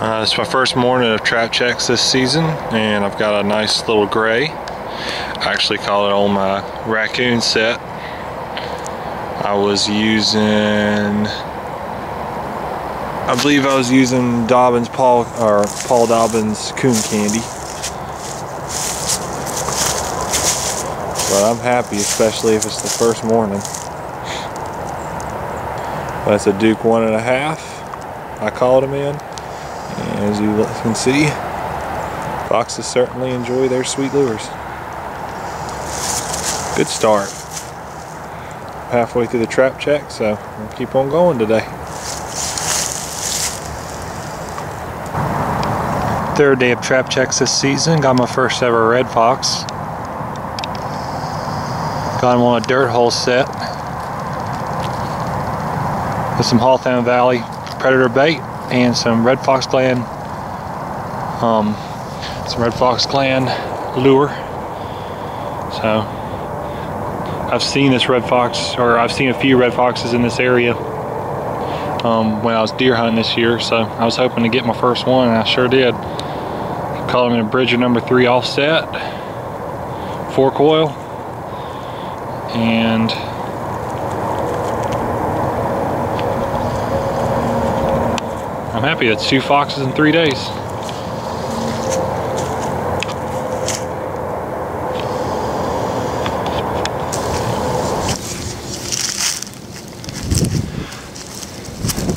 It's my first morning of trap checks this season, and I've got a nice little gray. I actually caught it on my raccoon set. I believe I was using Paul Dobbins coon candy. But I'm happy, especially if it's the first morning. That's a Duke 1.5. I called him in. And as you can see, foxes certainly enjoy their sweet lures. Good start. Halfway through the trap check, so we'll keep on going today. Third day of trap checks this season. Got my first ever red fox. Got him on a dirt hole set with some Hawthorne Valley predator bait and some Red Fox Clan lure. So I've seen this red fox, or I've seen a few red foxes in this area when I was deer hunting this year, so I was hoping to get my first one, and I sure did. Caught him in a Bridger number 3 offset, 4 coil, and I'm happy. That's 2 foxes in 3 days.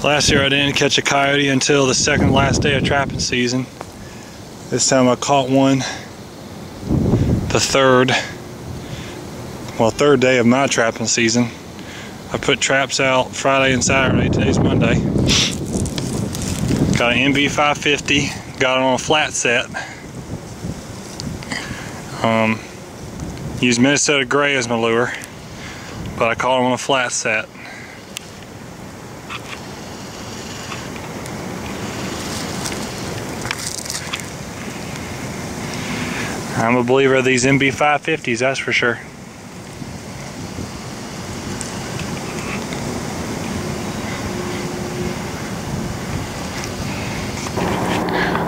Last year I didn't catch a coyote until the second last day of trapping season. This time I caught one the third day of my trapping season. I put traps out Friday and Saturday. Today's Monday. Got an MB 550, got it on a flat set. Used Minnesota Gray as my lure, but I caught him on a flat set. I'm a believer of these MB 550s, that's for sure.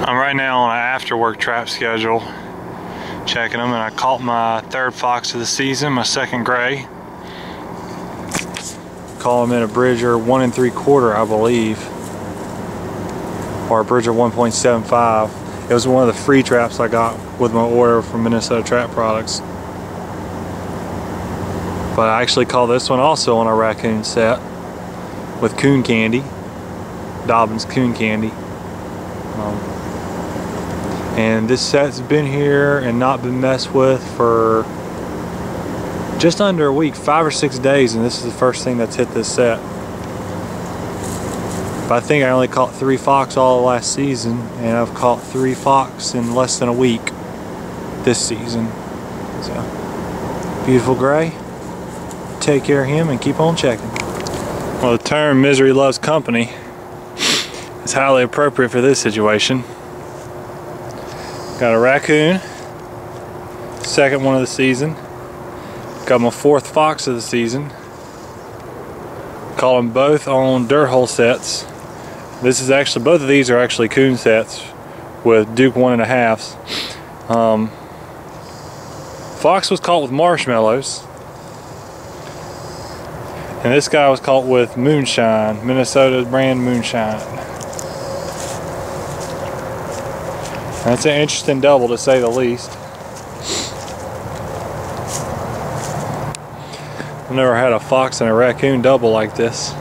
I'm right now on an after-work trap schedule, checking them, and I caught my third fox of the season, my second gray. Caught him in a Bridger 1 3/4, I believe, or a Bridger 1.75. It was one of the free traps I got with my order from Minnesota Trap Products. But I actually caught this one also on a raccoon set with coon candy, Dobbins coon candy. And this set's been here and not been messed with for just under a week, 5 or 6 days, and this is the first thing that's hit this set. But I think I only caught 3 fox all last season, and I've caught 3 fox in less than a week this season. So, beautiful gray. Take care of him and keep on checking. Well, the term "misery loves company" is highly appropriate for this situation. Got a raccoon, second one of the season. Got my 4th fox of the season. Caught them both on dirt hole sets. This is actually, both of these are actually coon sets with Duke 1.5s. Fox was caught with marshmallows, and this guy was caught with moonshine, Minnesota brand moonshine. That's an interesting double, to say the least. I've never had a fox and a raccoon double like this.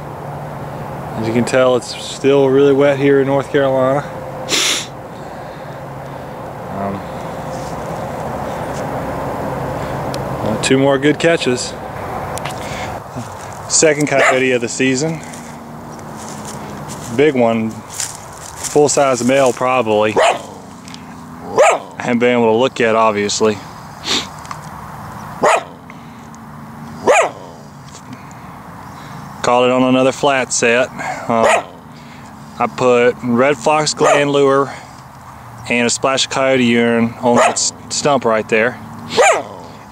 As you can tell, it's still really wet here in North Carolina. 2 more good catches. Second coyote of the season. Big one, full-size male probably. I haven't been able to look yet, obviously. Caught it on another flat set. I put Red Fox Clan lure and a splash of coyote urine on that stump right there,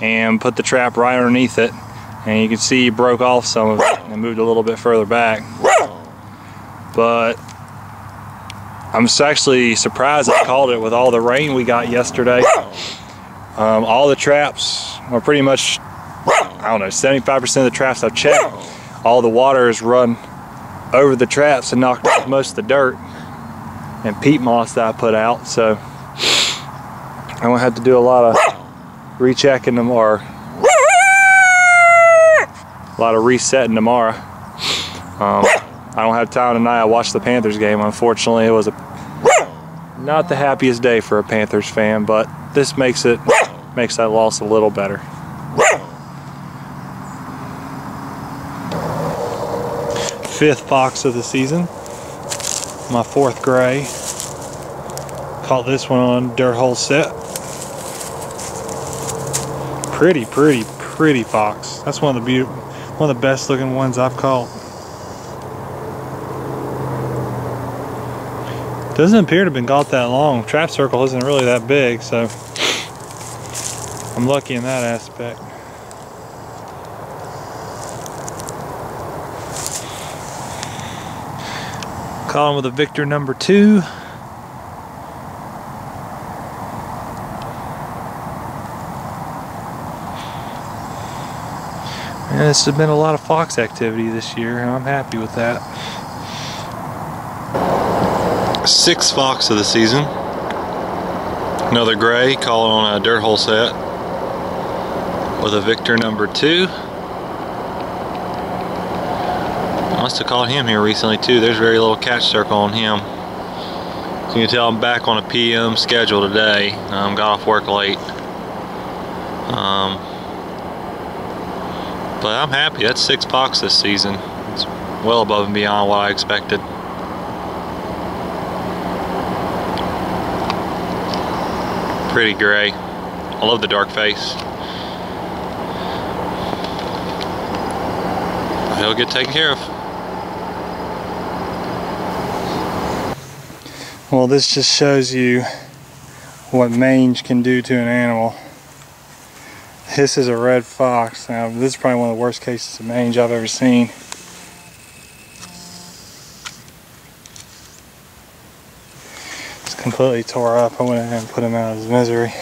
and put the trap right underneath it, and you can see he broke off some of it and moved a little bit further back. But I'm actually surprised I called it with all the rain we got yesterday. All the traps are pretty much, I don't know, 75% of the traps I've checked, all the water has run over the traps and knocked off most of the dirt and peat moss that I put out. So I won't have to do a lot of rechecking them or a lot of resetting tomorrow. I don't have time tonight. I watched the Panthers game. Unfortunately, it was not the happiest day for a Panthers fan, but this makes that loss a little better. Fifth fox of the season. My fourth gray. Caught this one on dirt hole set. Pretty fox. That's one of the best looking ones I've caught. Doesn't appear to have been caught that long. Trap circle isn't really that big, so I'm lucky in that aspect. Caught him with a Victor number 2. And this has been a lot of fox activity this year, and I'm happy with that. Sixth fox of the season. Another gray, calling on a dirt hole set with a Victor number 2. Must have caught him here recently too. There's very little catch circle on him. So you can tell I'm back on a PM schedule today. Got off work late. But I'm happy. That's 6 fox this season. It's well above and beyond what I expected. Pretty gray. I love the dark face. He'll get taken care of. Well, this just shows you what mange can do to an animal. This is a red fox. Now, this is probably one of the worst cases of mange I've ever seen. It's completely tore up. I went ahead and put him out of his misery.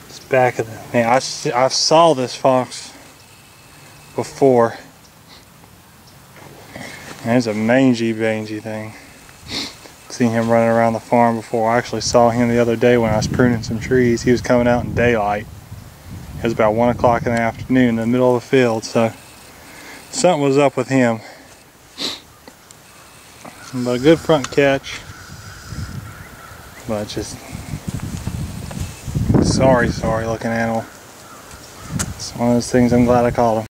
It's back of the... Man, I saw this fox before. And it's a mangy thing. Seen him running around the farm before. I actually saw him the other day when I was pruning some trees. He was coming out in daylight. It was about 1 o'clock in the afternoon in the middle of the field, so something was up with him. But a good front catch. But just sorry looking animal. It's one of those things I'm glad I caught him.